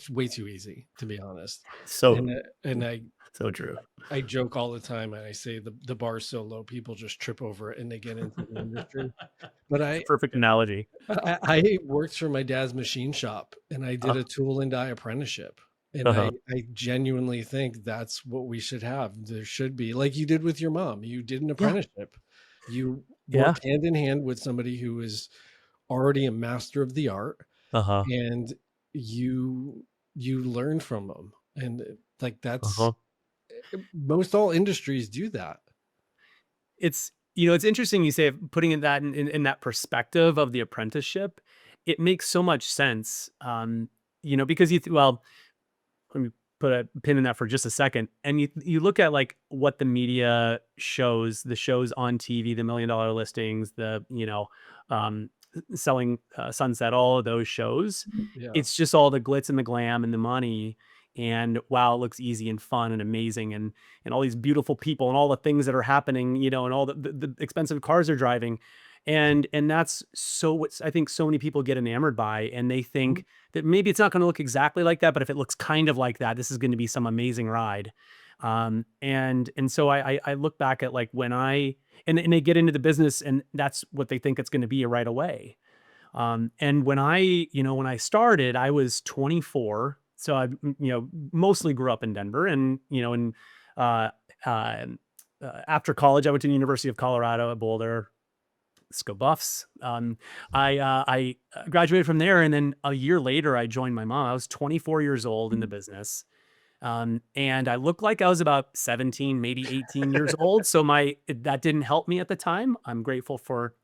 it's way too easy, to be honest. So, And so true. I joke all the time, and I say the bar's so low, people just trip over it and they get into the industry. But It's a perfect analogy. I worked for my dad's machine shop, and I did Uh, a tool and die apprenticeship. And uh-huh. I genuinely think that's what we should have. There should be, like you did with your mom. You did an Yeah. apprenticeship. You Yeah. worked hand in hand with somebody who is already a master of the art, Uh-huh. and you learn from them. And like that's Uh-huh. most all industries do that. It's, it's interesting you say putting in that in that perspective of the apprenticeship. It makes so much sense. Because well, let me put a pin in that for just a second. And you look at like what the media shows, the shows on TV, the $1 million listings, um, selling Sunset, all of those shows. Yeah. It's just all the glitz and the glam and the money. And wow, it looks easy and fun and amazing, and all these beautiful people and all the things that are happening, and all the expensive cars they're driving. And that's so what I think so many people get enamored by, and they Mhm. think that maybe it's not going to look exactly like that, but if it looks kind of like that, this is going to be some amazing ride. And so I look back at like when and they get into the business and that's what they think it's going to be right away. And when I started, I was 24. So I mostly grew up in Denver and uh, uh, after college, I went to the University of Colorado at Boulder. Let's go Buffs. I graduated from there, and then a year later, I joined my mom. I was 24 years old in the business, and I looked like I was about 17, maybe 18 years old. So that didn't help me at the time. I'm grateful for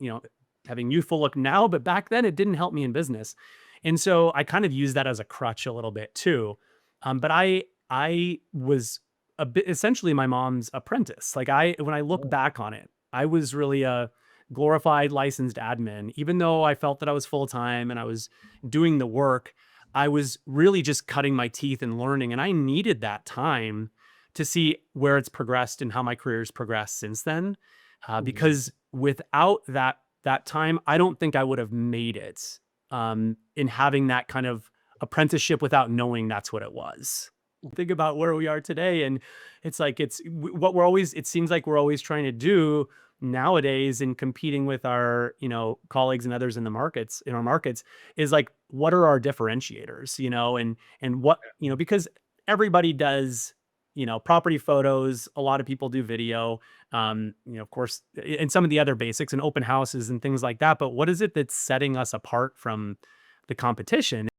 having youthful look now, but back then it didn't help me in business, and so I kind of used that as a crutch a little bit too. But I was a bit essentially my mom's apprentice. Like when I look Oh, back on it, I was really a glorified licensed admin, even though I felt that I was full time and I was doing the work. I was really just cutting my teeth and learning, and I needed that time to see where it's progressed and how my career's progressed since then. mhm. Because without that time, I don't think I would have made it in having that kind of apprenticeship without knowing that's what it was. Think about where we are today, and it's like what we're always. It seems like we're always trying to do nowadays in competing with our colleagues and others in our markets is like, what are our differentiators, and what, because everybody does, property photos, a lot of people do video, of course, and some of the other basics and open houses and things like that, but what is it that's setting us apart from the competition?